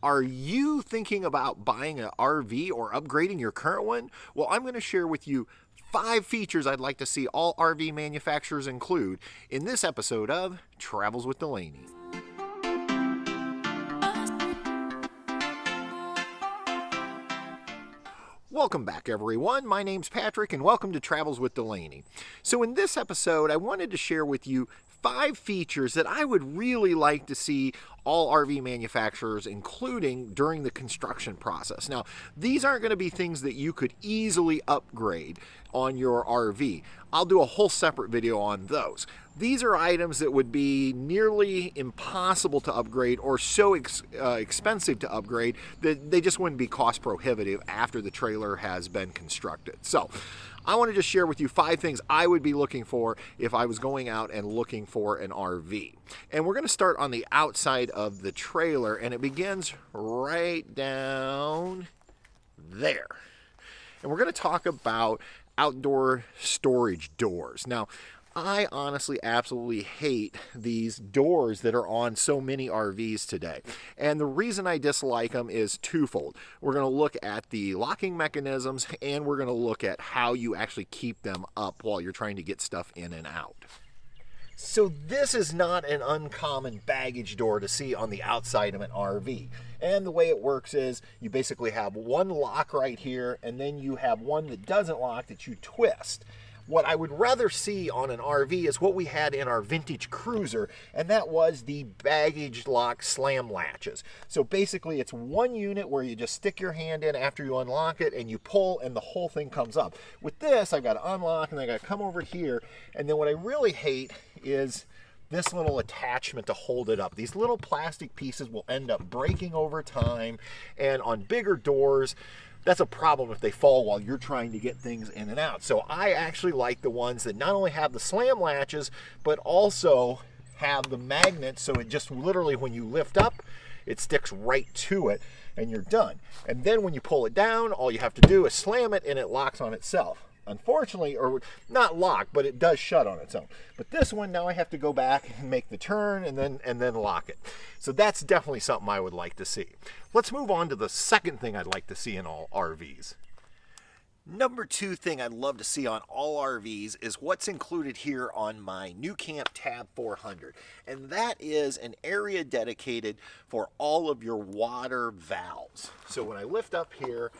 Are you thinking about buying an RV or upgrading your current one? Well, I'm going to share with you 5 features I'd like to see all RV manufacturers include in this episode of Travels with Delaney. Welcome back, everyone. My name's Patrick, and welcome to Travels with Delaney. So in this episode, I wanted to share with you 5 features that I would really like to see all RV manufacturers including during the construction process. Now, these aren't going to be things that you could easily upgrade on your RV. I'll do a whole separate video on those. These are items that would be nearly impossible to upgrade or so expensive to upgrade that they just wouldn't be cost prohibitive after the trailer has been constructed. So I want to just share with you 5 things I would be looking for if I was going out and looking for an RV. And we're going to start on the outside of the trailer, and it begins right down there. And we're going to talk about outdoor storage doors. Now, I honestly absolutely hate these doors that are on so many RVs today. And the reason I dislike them is twofold. We're going to look at the locking mechanisms, and we're going to look at how you actually keep them up while you're trying to get stuff in and out. So this is not an uncommon baggage door to see on the outside of an RV. And the way it works is you basically have one lock right here, and then you have one that doesn't lock that you twist. What I would rather see on an RV is what we had in our vintage cruiser, and that was the baggage lock slam latches. So basically it's one unit where you just stick your hand in after you unlock it and you pull and the whole thing comes up. With this, I've got to unlock and then I got to come over here, and then what I really hate is this little attachment to hold it up. These little plastic pieces will end up breaking over time, and on bigger doors, that's a problem if they fall while you're trying to get things in and out. So I actually like the ones that not only have the slam latches, but also have the magnets, so it just literally, when you lift up, it sticks right to it and you're done. And then when you pull it down, all you have to do is slam it and it locks on itself. Unfortunately, or not lock, but it does shut on its own. But this one, now I have to go back and make the turn and then lock it. So that's definitely something I would like to see. Let's move on to the second thing I'd like to see in all RVs. Number 2 thing I'd love to see on all RVs is what's included here on my New Camp Tab 400. And that is an area dedicated for all of your water valves. So when I lift up here,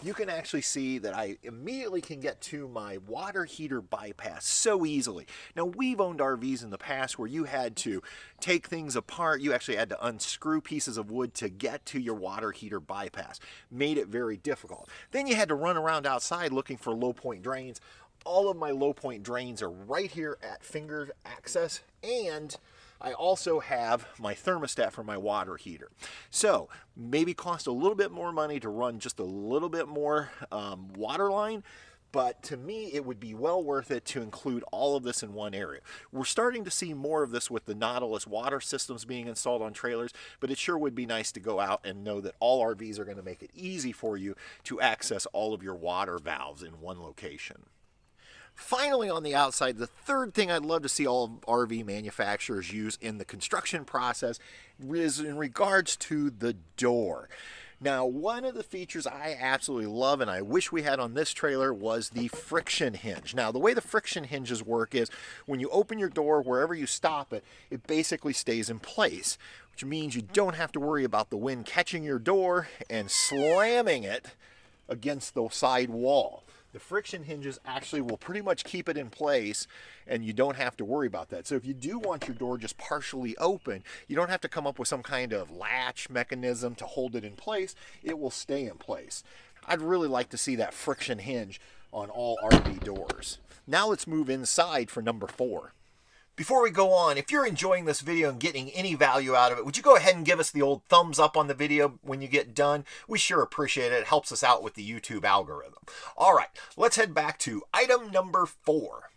you can actually see that I immediately can get to my water heater bypass so easily. Now, we've owned RVs in the past where you had to take things apart. You actually had to unscrew pieces of wood to get to your water heater bypass. Made it very difficult. Then you had to run around outside looking for low point drains. All of my low point drains are right here at finger access, and I also have my thermostat for my water heater. So maybe cost a little bit more money to run just a little bit more water line, but to me it would be well worth it to include all of this in one area. We're starting to see more of this with the Nautilus water systems being installed on trailers, but it sure would be nice to go out and know that all RVs are going to make it easy for you to access all of your water valves in one location. Finally, on the outside, the third thing I'd love to see all RV manufacturers use in the construction process is in regards to the door. Now, one of the features I absolutely love and I wish we had on this trailer was the friction hinge. Now, the way the friction hinges work is when you open your door, wherever you stop it, it basically stays in place, which means you don't have to worry about the wind catching your door and slamming it against the side wall. The friction hinges actually will pretty much keep it in place, and you don't have to worry about that. So if you do want your door just partially open, you don't have to come up with some kind of latch mechanism to hold it in place. It will stay in place. I'd really like to see that friction hinge on all RV doors. Now let's move inside for number 4. Before we go on, if you're enjoying this video and getting any value out of it, would you go ahead and give us the old thumbs up on the video when you get done? We sure appreciate it. It helps us out with the YouTube algorithm. All right, let's head back to item number 4.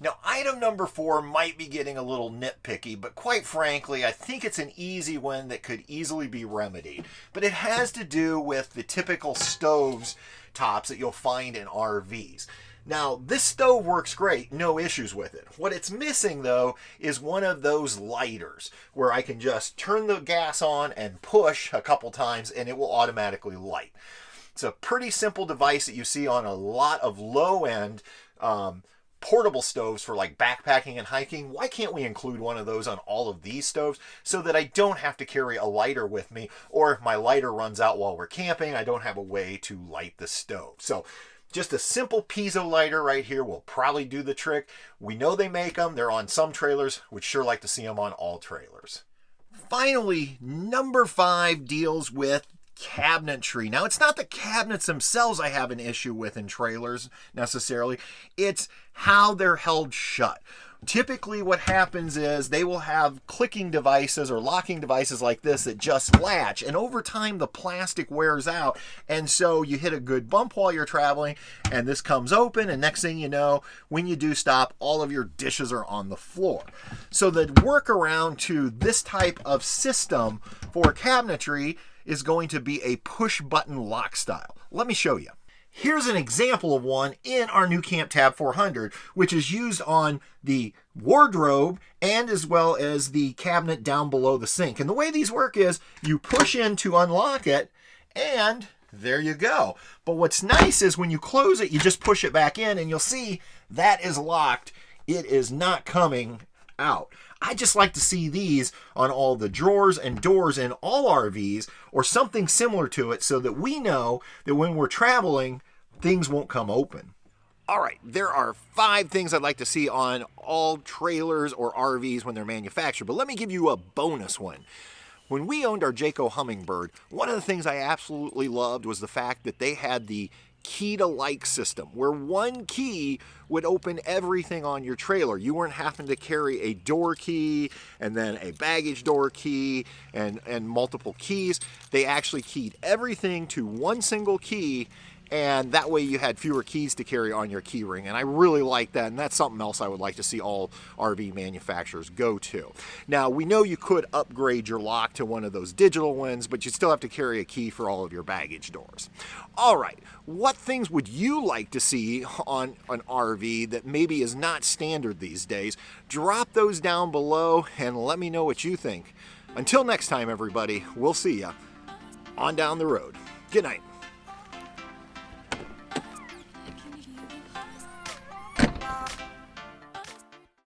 Now, item number 4 might be getting a little nitpicky, but quite frankly, I think it's an easy one that could easily be remedied. But it has to do with the typical stoves tops that you'll find in RVs. Now, this stove works great, no issues with it. What it's missing, though, is one of those lighters where I can just turn the gas on and push a couple times and it will automatically light. It's a pretty simple device that you see on a lot of low-end portable stoves for like backpacking and hiking. Why can't we include one of those on all of these stoves so that I don't have to carry a lighter with me, or if my lighter runs out while we're camping, I don't have a way to light the stove. So just a simple pizo lighter right here will probably do the trick. We know they make them. They're on some trailers. Would sure like to see them on all trailers. Finally, number 5 deals with cabinetry. Now, it's not the cabinets themselves I have an issue with in trailers necessarily. It's how they're held shut. Typically what happens is they will have clicking devices or locking devices like this that just latch, and over time the plastic wears out, and so you hit a good bump while you're traveling and this comes open, and next thing you know, when you do stop, all of your dishes are on the floor. So the workaround to this type of system for cabinetry is going to be a push button lock style. Let me show you. Here's an example of one in our new Camp Tab 400, which is used on the wardrobe and as well as the cabinet down below the sink. And the way these work is you push in to unlock it, and there you go. But what's nice is when you close it, you just push it back in and you'll see that is locked. It is not coming out. I just like to see these on all the drawers and doors in all RVs or something similar to it so that we know that when we're traveling, things won't come open. All right, there are 5 things I'd like to see on all trailers or RVs when they're manufactured, but let me give you a bonus one. When we owned our Jayco Hummingbird, one of the things I absolutely loved was the fact that they had the key to like system where one key would open everything on your trailer. You weren't having to carry a door key and then a baggage door key and multiple keys. They actually keyed everything to one single key, and that way you had fewer keys to carry on your key ring, and I really like that, and that's something else I would like to see all RV manufacturers go to. Now, we know you could upgrade your lock to one of those digital ones, but you still have to carry a key for all of your baggage doors. All right, what things would you like to see on an RV that maybe is not standard these days? Drop those down below and let me know what you think. Until next time, everybody, we'll see ya on down the road. Good night.